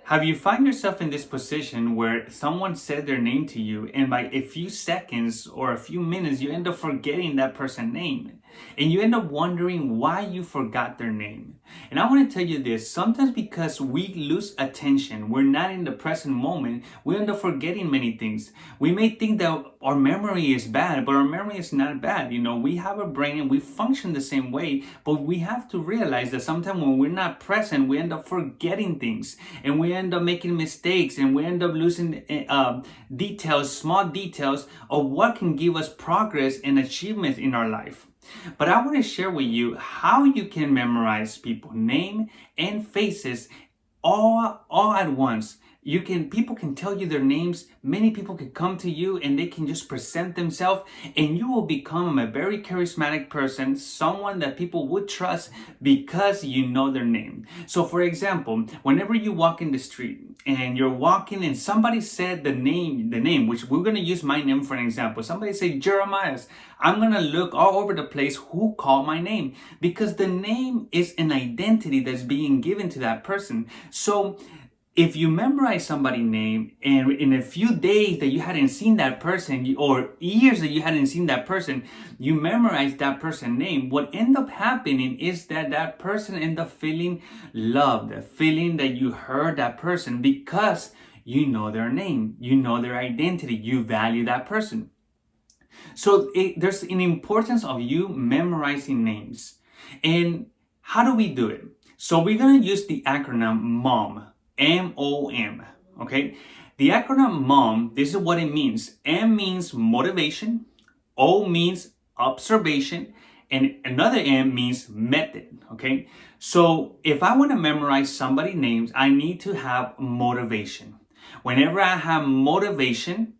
Have you find yourself in this position where someone said their name to you and by a few seconds or a few minutes you end up forgetting that person's name and you end up wondering why you forgot their name? And I want to tell you this, sometimes because we lose attention, we're not in the present moment, we end up forgetting many things. We may think that our memory is bad, but our memory is not bad. We have a brain and we function the same way, but we have to realize that sometimes when we're not present, we end up forgetting things and we end up making mistakes and we end up losing small details of what can give us progress and achievements in our life. But I want to share with you how you can memorize people's name and faces all at once. People can tell you their names. Many people can come to you and they can just present themselves and you will become a very charismatic person, someone that people would trust because you know their name. So for example, whenever you walk in the street and you're walking and somebody said the name, which we're going to use my name for an example. Somebody say Jeremias. I'm going to look all over the place who called my name because the name is an identity that's being given to that person. So if you memorize somebody's name and in a few days that you hadn't seen that person or years that you hadn't seen that person, you memorize that person's name, what end up happening is that person end up feeling loved, feeling that you heard that person because you know their name, you know their identity, you value that person. So there's an importance of you memorizing names. And how do we do it? So we're going to use the acronym MOM. M-O-M, okay? The acronym MOM, this is what it means. M means motivation, O means observation, and another M means method, okay? So if I want to memorize somebody's names, I need to have motivation. Whenever I have motivation,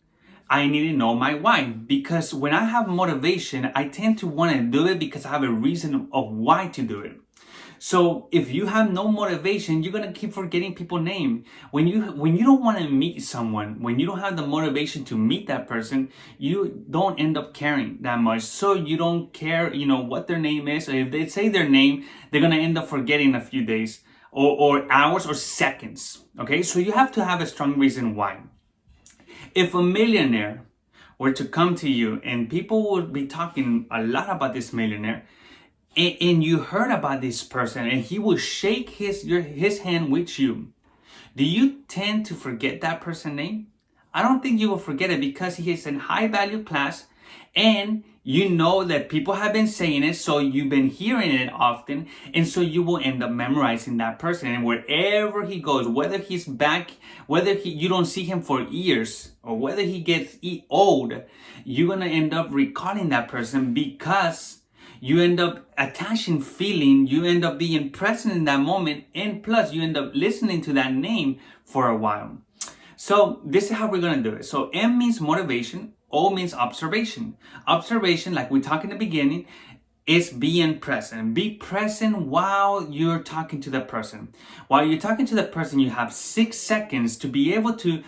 I need to know my why. Because when I have motivation, I tend to want to do it because I have a reason of why to do it. So if you have no motivation, you're going to keep forgetting people's name. When you don't want to meet someone, when you don't have the motivation to meet that person, you don't end up caring that much. So you don't care, what their name is. Or if they say their name, they're going to end up forgetting a few days or hours or seconds. Okay, so you have to have a strong reason why. If a millionaire were to come to you and people would be talking a lot about this millionaire, and you heard about this person and he will shake his hand with you, do you tend to forget that person's name? I don't think you will forget it because he is in high value class and you know that people have been saying it, so you've been hearing it often, and so you will end up memorizing that person. And wherever he goes, whether he's back, you don't see him for years, or whether he gets old, you're gonna end up recalling that person because you end up attaching feeling, you end up being present in that moment, and plus you end up listening to that name for a while. So this is how we're going to do it. So M means motivation, O means observation. Observation, like we talked in the beginning, is being present. Be present while you're talking to the person. While you're talking to the person, you have 6 seconds to be able to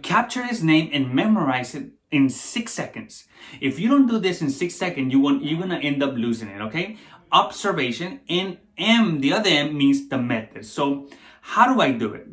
capture his name and memorize it in 6 seconds. If you don't do this in 6 seconds, you're gonna end up losing it, okay? Observation, and M, the other M means the method. So how do I do it?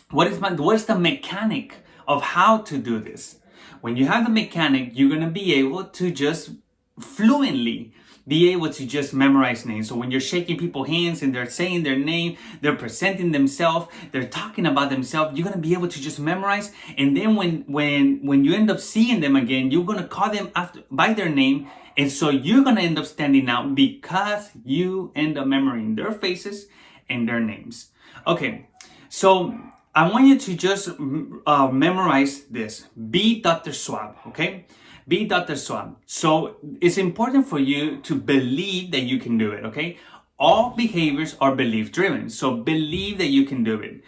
What is the mechanic of how to do this? When you have the mechanic, you're gonna be able to just fluently be able to just memorize names. So when you're shaking people's hands and they're saying their name, they're presenting themselves, they're talking about themselves, you're gonna be able to just memorize. And then when you end up seeing them again, you're gonna call them by their name. And so you're gonna end up standing out because you end up memorizing their faces and their names. Okay, so I want you to just memorize this. Be Dr. Swab, okay? Be Dr. Swab. So it's important for you to believe that you can do it, okay? All behaviors are belief driven. So believe that you can do it.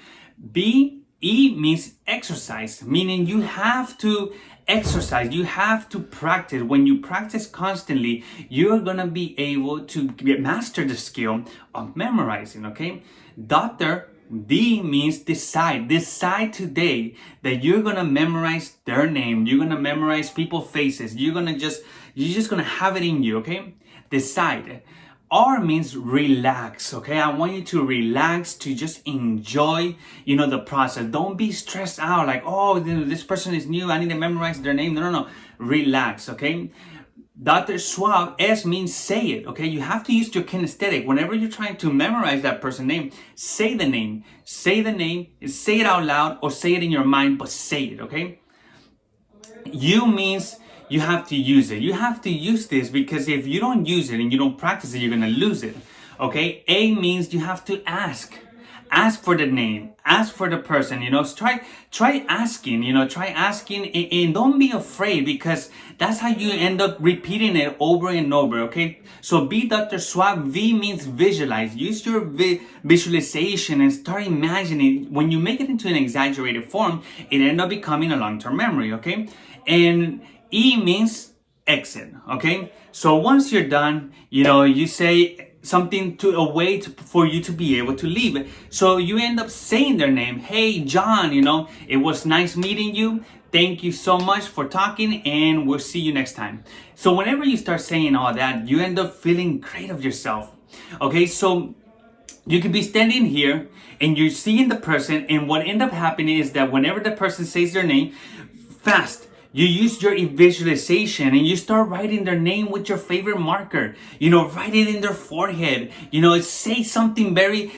E means exercise, meaning you have to exercise, you have to practice. When you practice constantly, you're gonna be able to master the skill of memorizing, okay? D means decide. Decide today that you're gonna memorize their name. You're gonna memorize people's faces. You're just gonna have it in you, okay? Decide. R means relax, okay? I want you to relax, to just enjoy, the process. Don't be stressed out like, oh, this person is new, I need to memorize their name. No. Relax, okay? Dr. Schwab, S means say it, okay? You have to use your kinesthetic. Whenever you're trying to memorize that person's name, say the name. Say the name, say it out loud, or say it in your mind, but say it, okay? U means you have to use it. You have to use this because if you don't use it and you don't practice it, you're gonna lose it. Okay? A means you have to ask. Ask for the name. Ask for the person. Try asking. Try asking and don't be afraid because that's how you end up repeating it over and over. Okay? So be Dr. Schwab. V means visualize. Use your visualization and start imagining. When you make it into an exaggerated form, it ends up becoming a long-term memory. Okay? And E means exit, okay? So once you're done, you say something to a way for you to be able to leave. So you end up saying their name. Hey, John, it was nice meeting you. Thank you so much for talking and we'll see you next time. So whenever you start saying all that, you end up feeling great of yourself. Okay, so you could be standing here and you're seeing the person, and what end up happening is that whenever the person says their name, fast, you use your visualization and you start writing their name with your favorite marker. Write it in their forehead. Say something very